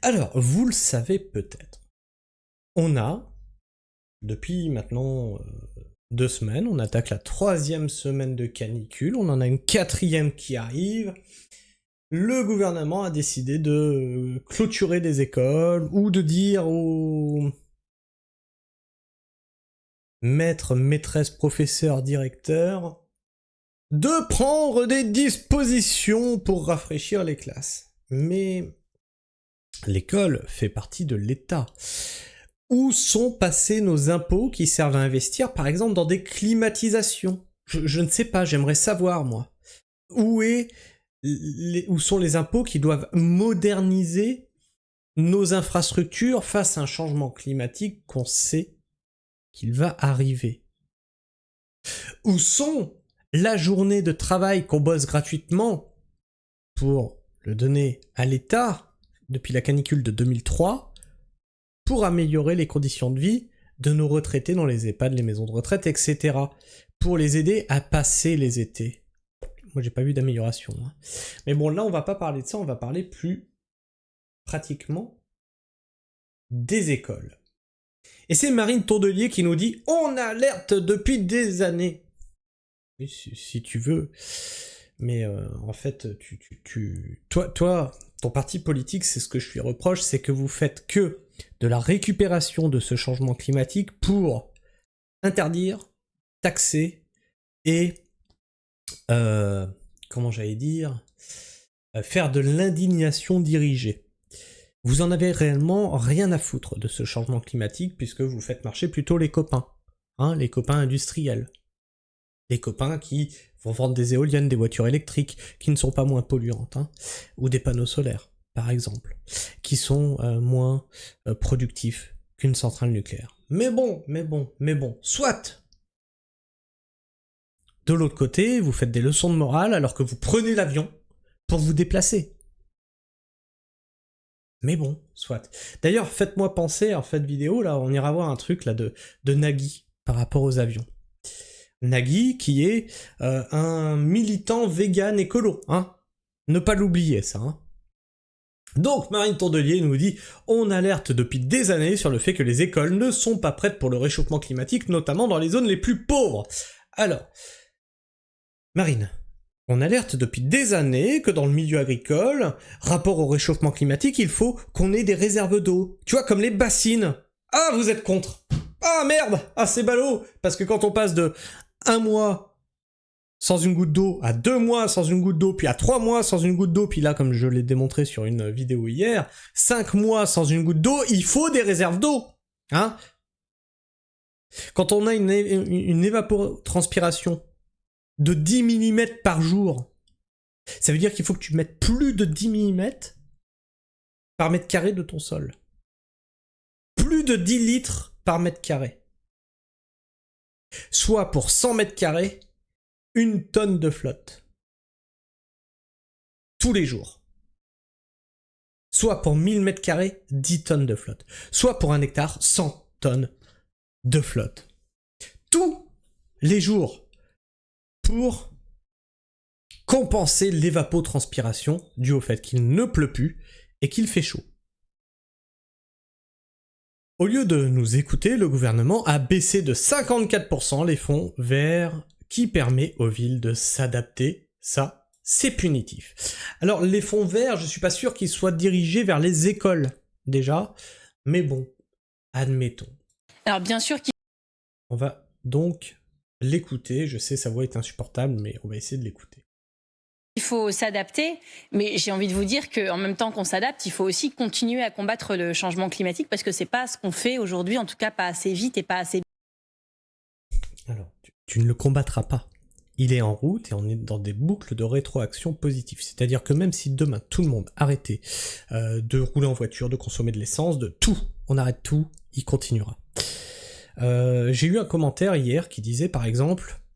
Alors, vous le savez peut-être, on a, depuis maintenant 2 semaines, on attaque la 3e semaine de canicule, on en a une 4e qui arrive. Le gouvernement a décidé de clôturer des écoles ou de dire aux maîtres, maîtresses, professeurs, directeurs de prendre des dispositions pour rafraîchir les classes. Mais l'école fait partie de l'État. Où sont passés nos impôts qui servent à investir, par exemple, dans des climatisations? Je ne sais pas, j'aimerais savoir, moi. Où sont les impôts qui doivent moderniser nos infrastructures face à un changement climatique qu'on sait qu'il va arriver? Où sont la journée de travail qu'on bosse gratuitement pour le donner à l'État depuis la canicule de 2003 pour améliorer les conditions de vie de nos retraités dans les EHPAD, les maisons de retraite, etc. pour les aider à passer les étés? Moi, j'ai pas vu d'amélioration. Hein. Mais bon, là, on va pas parler de ça, on va parler plus pratiquement des écoles. Et c'est Marine Tourdelier qui nous dit « On alerte depuis des années !» Oui, si tu veux. Mais en fait, toi, ton parti politique, c'est ce que je lui reproche, c'est que vous faites que de la récupération de ce changement climatique pour interdire, taxer et comment j'allais dire, faire de l'indignation dirigée. Vous en avez réellement rien à foutre de ce changement climatique puisque vous faites marcher plutôt les copains, hein, les copains industriels. Les copains qui vont vendre des éoliennes, des voitures électriques, qui ne sont pas moins polluantes, hein, ou des panneaux solaires, par exemple, qui sont moins productifs qu'une centrale nucléaire. Mais bon, soit. De l'autre côté, vous faites des leçons de morale alors que vous prenez l'avion pour vous déplacer. Mais bon, soit. D'ailleurs, faites-moi penser, en cette vidéo, là, on ira voir un truc là de Nagui par rapport aux avions. Nagui, qui est un militant vegan écolo, hein. Ne pas l'oublier, ça, hein. Donc, Marine Tourdelier nous dit « On alerte depuis des années sur le fait que les écoles ne sont pas prêtes pour le réchauffement climatique, notamment dans les zones les plus pauvres. » Alors, Marine, on alerte depuis des années que dans le milieu agricole, rapport au réchauffement climatique, il faut qu'on ait des réserves d'eau. Tu vois, comme les bassines. Ah, vous êtes contre. Ah, merde. Ah, c'est ballot. Parce que quand on passe de 1 mois sans une goutte d'eau, à 2 mois sans une goutte d'eau, puis à 3 mois sans une goutte d'eau, puis là, comme je l'ai démontré sur une vidéo hier, 5 mois sans une goutte d'eau, il faut des réserves d'eau. Hein? Quand on a une évapotranspiration de 10 mm par jour, ça veut dire qu'il faut que tu mettes plus de 10 mm par mètre carré de ton sol. Plus de 10 litres par mètre carré. Soit pour 100 mètres carrés, 1 tonne de flotte. Tous les jours. Soit pour 1000 mètres carrés, 10 tonnes de flotte. Soit pour 1 hectare, 100 tonnes de flotte. Tous les jours. Pour compenser l'évapotranspiration due au fait qu'il ne pleut plus et qu'il fait chaud. Au lieu de nous écouter, le gouvernement a baissé de 54% les fonds verts qui permet aux villes de s'adapter. Ça, c'est punitif. Alors, les fonds verts, je suis pas sûr qu'ils soient dirigés vers les écoles, déjà, mais bon, admettons. Alors, bien sûr qu'il... On va donc l'écouter, je sais sa voix est insupportable, mais on va essayer de l'écouter. Il faut s'adapter, mais j'ai envie de vous dire qu'en même temps qu'on s'adapte, il faut aussi continuer à combattre le changement climatique parce que c'est pas ce qu'on fait aujourd'hui, en tout cas pas assez vite et pas assez... Alors, tu ne le combattras pas. Il est en route et on est dans des boucles de rétroaction positive. C'est-à-dire que même si demain tout le monde arrêtait de rouler en voiture, de consommer de l'essence, de tout, on arrête tout, il continuera. J'ai eu un commentaire hier qui disait par exemple «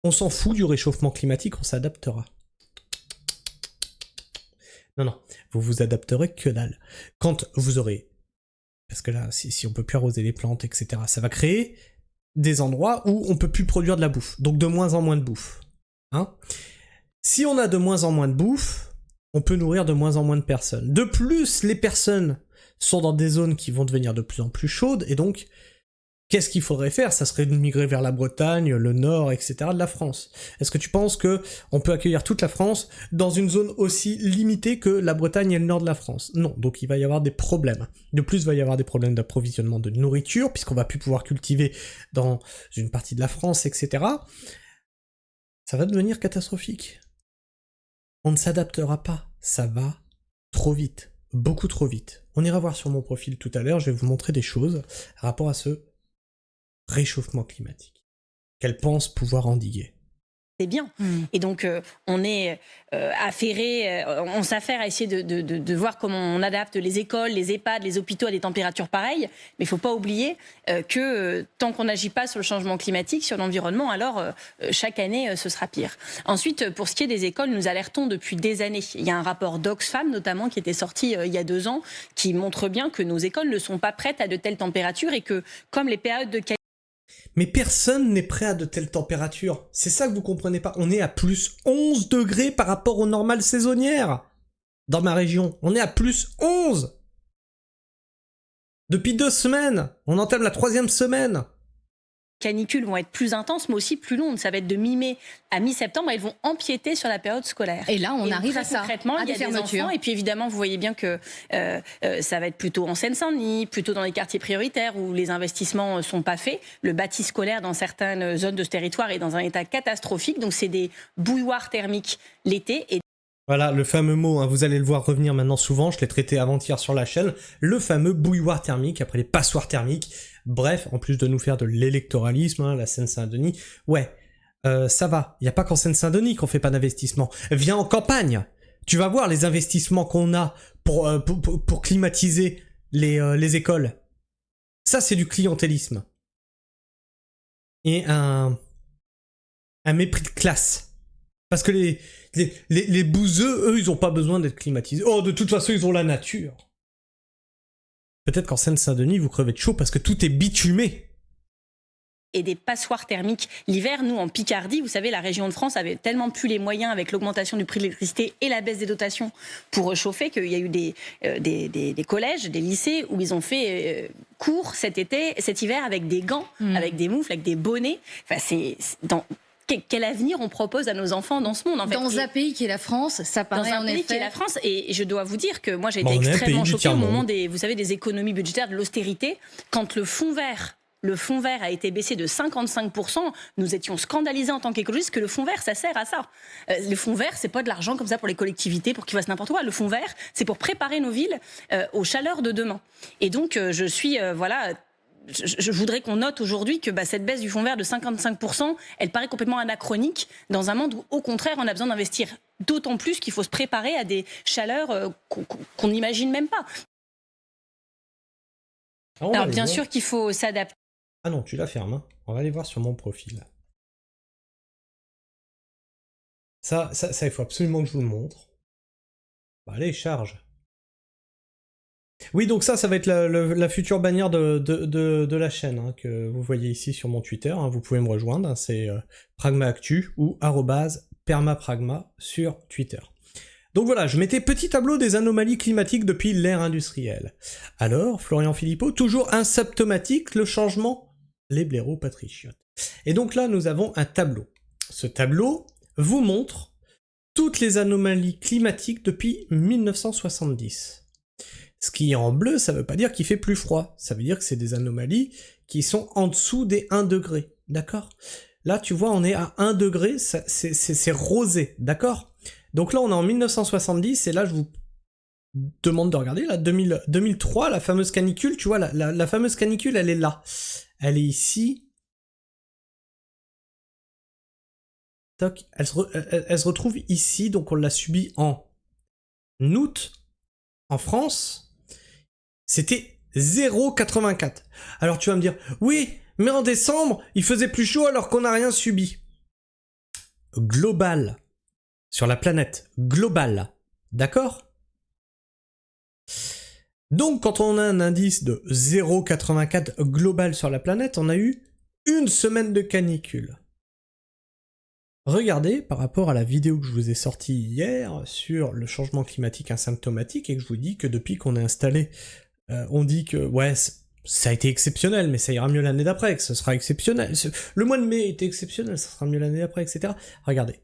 On s'en fout du réchauffement climatique, on s'adaptera. » Non, vous vous adapterez que dalle. Quand vous aurez... Parce que là, si on peut plus arroser les plantes, etc., ça va créer des endroits où on peut plus produire de la bouffe. Donc de moins en moins de bouffe. Hein ? Si on a de moins en moins de bouffe, on peut nourrir de moins en moins de personnes. De plus, les personnes sont dans des zones qui vont devenir de plus en plus chaudes, et donc, qu'est-ce qu'il faudrait faire? Ça serait de migrer vers la Bretagne, le nord, etc. de la France. Est-ce que tu penses que on peut accueillir toute la France dans une zone aussi limitée que la Bretagne et le nord de la France? Non, donc il va y avoir des problèmes. De plus, il va y avoir des problèmes d'approvisionnement de nourriture, puisqu'on va plus pouvoir cultiver dans une partie de la France, etc. Ça va devenir catastrophique. On ne s'adaptera pas. Ça va trop vite. Beaucoup trop vite. On ira voir sur mon profil tout à l'heure, je vais vous montrer des choses à rapport à ce réchauffement climatique qu'elle pense pouvoir endiguer. C'est bien. Et donc, on est affairé, on s'affaire à essayer de voir comment on adapte les écoles, les EHPAD, les hôpitaux à des températures pareilles. Mais il ne faut pas oublier que tant qu'on n'agit pas sur le changement climatique, sur l'environnement, alors chaque année, ce sera pire. Ensuite, pour ce qui est des écoles, nous alertons depuis des années. Il y a un rapport d'Oxfam, notamment, qui était sorti il y a 2 ans, qui montre bien que nos écoles ne sont pas prêtes à de telles températures et que, comme les périodes de mais personne n'est prêt à de telles températures. C'est ça que vous comprenez pas. On est à plus 11 degrés par rapport aux normales saisonnières. Dans ma région, on est à plus 11. Depuis 2 semaines. On entame la 3e semaine. Canicules vont être plus intenses, mais aussi plus longues. Ça va être de mi-mai à mi-septembre. Elles vont empiéter sur la période scolaire. Et là, on arrive à ça. Concrètement, il y a des enfants. Et puis évidemment, vous voyez bien que ça va être plutôt en Seine-Saint-Denis, plutôt dans les quartiers prioritaires où les investissements sont pas faits. Le bâti scolaire dans certaines zones de ce territoire est dans un état catastrophique. Donc c'est des bouilloires thermiques l'été. Voilà, le fameux mot, hein, vous allez le voir revenir maintenant souvent, je l'ai traité avant-hier sur la chaîne, le fameux bouilloire thermique, après les passoires thermiques. Bref, en plus de nous faire de l'électoralisme, hein, la Seine-Saint-Denis, ouais, ça va, il n'y a pas qu'en Seine-Saint-Denis qu'on fait pas d'investissement. Viens en campagne, tu vas voir les investissements qu'on a pour climatiser les écoles. Ça, c'est du clientélisme. Et un mépris de classe. Parce que les bouseux, eux, ils ont pas besoin d'être climatisés. Oh, de toute façon, ils ont la nature. Peut-être qu'en Seine-Saint-Denis, vous crevez de chaud parce que tout est bitumé. Et des passoires thermiques. L'hiver, nous, en Picardie, vous savez, la région de France avait tellement plus les moyens avec l'augmentation du prix de l'électricité et la baisse des dotations pour réchauffer qu'il y a eu des collèges, des lycées où ils ont fait cours cet hiver avec des gants, avec des moufles, avec des bonnets. Enfin, quel avenir on propose à nos enfants dans ce monde en fait. Dans un pays qui est la France, ça paraît en effet. Dans un pays qui est la France, et je dois vous dire que moi j'ai été extrêmement choquée au moment des économies budgétaires, de l'austérité, quand le fonds vert a été baissé de 55%, nous étions scandalisés en tant qu'écologistes que le fonds vert, ça sert à ça. Le fonds vert, c'est pas de l'argent comme ça pour les collectivités, pour qu'ils fassent n'importe quoi. Le fonds vert, c'est pour préparer nos villes aux chaleurs de demain. Et donc, je suis, je voudrais qu'on note aujourd'hui que cette baisse du fonds vert de 55%, elle paraît complètement anachronique dans un monde où, au contraire, on a besoin d'investir d'autant plus qu'il faut se préparer à des chaleurs qu'on n'imagine même pas. Alors, bien sûr qu'il faut s'adapter. Ah non, tu la fermes. Hein. On va aller voir sur mon profil. Ça, il faut absolument que je vous le montre. Bah, allez, charge. Oui, donc ça va être la future bannière de la chaîne, hein, que vous voyez ici sur mon Twitter. Hein, vous pouvez me rejoindre, hein, c'est @pragmaactu ou @permapragma sur Twitter. Donc voilà, je mettais petit tableau des anomalies climatiques depuis l'ère industrielle. Alors, Florian Philippot, toujours asymptomatique, le changement, les blaireaux patriotes. Et donc là, nous avons un tableau. Ce tableau vous montre toutes les anomalies climatiques depuis 1970. Ce qui est en bleu, ça veut pas dire qu'il fait plus froid. Ça veut dire que c'est des anomalies qui sont en dessous des 1 degré. D'accord ? Là, tu vois, on est à 1 degré, c'est rosé. D'accord ? Donc là, on est en 1970, et là, je vous demande de regarder, là, 2003, la fameuse canicule, tu vois, la fameuse canicule, elle est là. Elle est ici. Toc, elle se retrouve ici, donc on l'a subie en août, en France. C'était 0,84. Alors tu vas me dire, oui, mais en décembre, il faisait plus chaud alors qu'on n'a rien subi. Global. Sur la planète. Global. D'accord ? Donc quand on a un indice de 0,84 global sur la planète, on a eu une semaine de canicule. regardez par rapport à la vidéo que je vous ai sortie hier sur le changement climatique asymptomatique et que je vous dis que depuis qu'on est installé, on dit que ouais, ça a été exceptionnel, mais ça ira mieux l'année d'après, que ce sera exceptionnel. Le mois de mai était exceptionnel, ça sera mieux l'année d'après, etc. Regardez,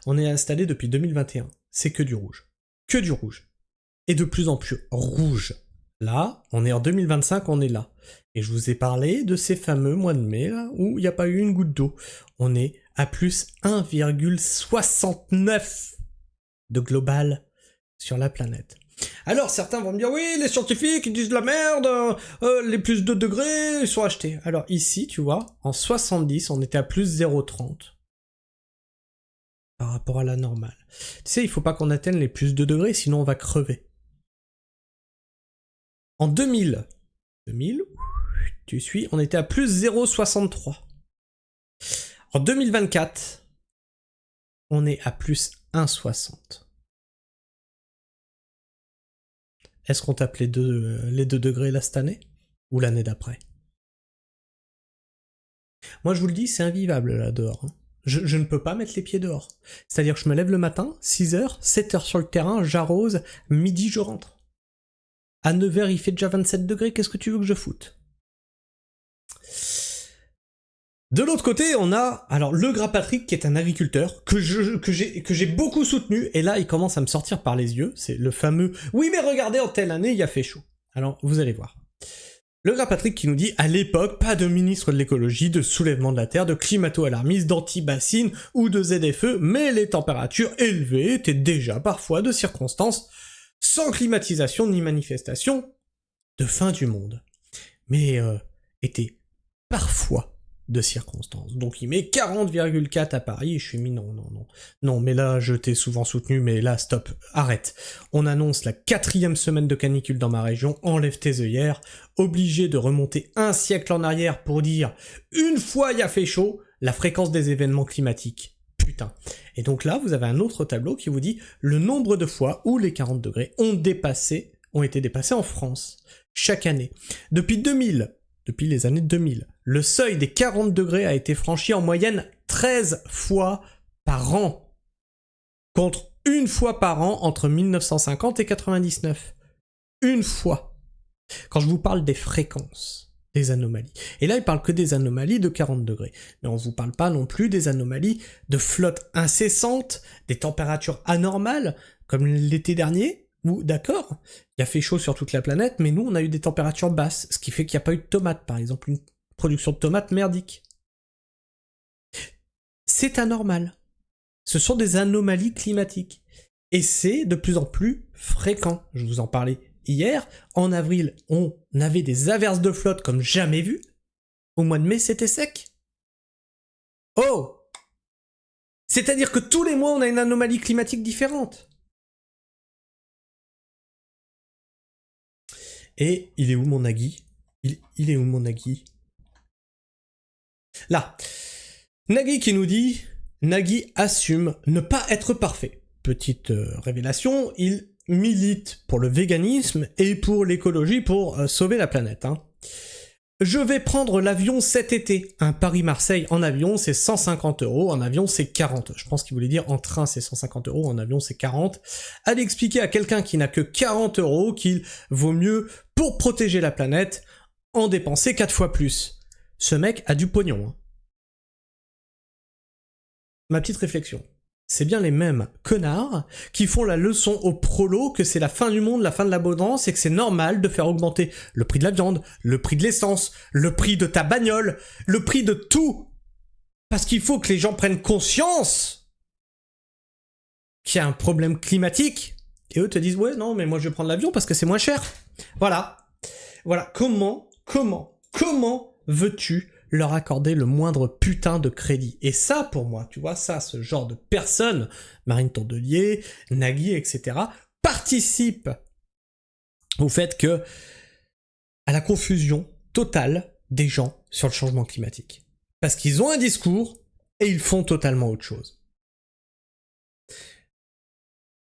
on est installé depuis 2021, c'est que du rouge. Que du rouge. Et de plus en plus rouge. Là, on est en 2025, on est là. Et je vous ai parlé de ces fameux mois de mai, là, où il n'y a pas eu une goutte d'eau. On est à plus 1,69 de global sur la planète. Alors certains vont me dire, oui, les scientifiques, ils disent de la merde, les plus 2 degrés, ils sont achetés. Alors ici, tu vois, en 70, on était à plus 0,30 par rapport à la normale. Tu sais, il faut pas qu'on atteigne les plus 2 degrés, sinon on va crever. En 2000, tu suis, on était à plus 0,63. En 2024, on est à plus 1,60. Est-ce qu'on tape les 2 degrés là cette année? Ou l'année d'après? Moi je vous le dis, c'est invivable là dehors. Hein. Je ne peux pas mettre les pieds dehors. C'est-à-dire que je me lève le matin, 6h, 7h sur le terrain, j'arrose, midi je rentre. À 9h il fait déjà 27 degrés, qu'est-ce que tu veux que je foute? De l'autre côté, on a alors le gras Patrick qui est un agriculteur que j'ai beaucoup soutenu et là il commence à me sortir par les yeux, c'est le fameux oui mais regardez en telle année il a fait chaud. Alors vous allez voir. Le gras Patrick qui nous dit à l'époque pas de ministre de l'écologie, de soulèvement de la terre, de climato-alarmisme, d'anti-bassines ou de ZFE, mais les températures élevées étaient déjà parfois de circonstances sans climatisation ni manifestation de fin du monde. Mais étaient parfois de circonstances. Donc il met 40,4 à Paris et je suis mis non, mais là je t'ai souvent soutenu, mais là stop, arrête. On annonce la 4e semaine de canicule dans ma région, enlève tes œillères, obligé de remonter un siècle en arrière pour dire une fois il a fait chaud, la fréquence des événements climatiques. Putain. Et donc là vous avez un autre tableau qui vous dit le nombre de fois où les 40 degrés ont été dépassés en France chaque année. Depuis les années 2000, le seuil des 40 degrés a été franchi en moyenne 13 fois par an, contre une fois par an entre 1950 et 99. Une fois. Quand je vous parle des fréquences, des anomalies. Et là, il parle que des anomalies de 40 degrés. Mais on vous parle pas non plus des anomalies de flotte incessante, des températures anormales, comme l'été dernier. Ou d'accord, il a fait chaud sur toute la planète, mais nous on a eu des températures basses, ce qui fait qu'il n'y a pas eu de tomates, par exemple, une production de tomates merdique. C'est anormal. Ce sont des anomalies climatiques. Et c'est de plus en plus fréquent. Je vous en parlais hier, en avril, on avait des averses de flotte comme jamais vu. Au mois de mai, c'était sec. Oh! C'est-à-dire que tous les mois, on a une anomalie climatique différente. Et il est où mon Nagui? Il est où mon Nagui? Là. Nagui qui nous dit Nagui assume ne pas être parfait. Petite révélation, il milite pour le véganisme et pour l'écologie pour sauver la planète. Hein. Je vais prendre l'avion cet été. Un Paris-Marseille en avion, c'est 150 €. En avion, c'est 40. Je pense qu'il voulait dire en train, c'est 150 €. En avion, c'est 40. Allez expliquer à quelqu'un qui n'a que 40 € qu'il vaut mieux, pour protéger la planète, en dépenser 4 fois plus. Ce mec a du pognon. Hein. Ma petite réflexion. C'est bien les mêmes connards qui font la leçon aux prolos que c'est la fin du monde, la fin de l'abondance et que c'est normal de faire augmenter le prix de la viande, le prix de l'essence, le prix de ta bagnole, le prix de tout. Parce qu'il faut que les gens prennent conscience qu'il y a un problème climatique et eux te disent ouais non mais moi je vais prendre l'avion parce que c'est moins cher. Voilà. Voilà. Comment veux-tu leur accorder le moindre putain de crédit? Et ça, pour moi, tu vois, ça, ce genre de personnes, Marine Tondelier, Nagui, etc., participent au fait que, à la confusion totale des gens sur le changement climatique. Parce qu'ils ont un discours et ils font totalement autre chose.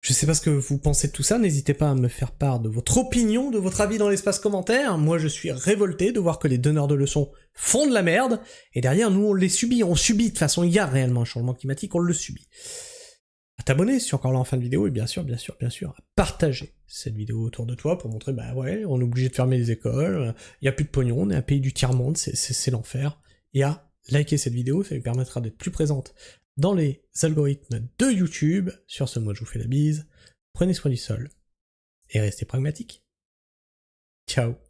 Je sais pas ce que vous pensez de tout ça, n'hésitez pas à me faire part de votre opinion, de votre avis dans l'espace commentaire. Moi je suis révolté de voir que les donneurs de leçons font de la merde, et derrière nous on les subit, on subit, de toute façon il y a réellement un changement climatique, on le subit. À t'abonner si tu es encore là en fin de vidéo, et bien sûr, à partager cette vidéo autour de toi pour montrer, bah ouais, on est obligé de fermer les écoles, il y a plus de pognon, on est un pays du tiers-monde, c'est l'enfer, et à liker cette vidéo, ça lui permettra d'être plus présente dans les algorithmes de YouTube. Sur ce, moi je vous fais la bise, prenez soin du sol, et restez pragmatiques. Ciao.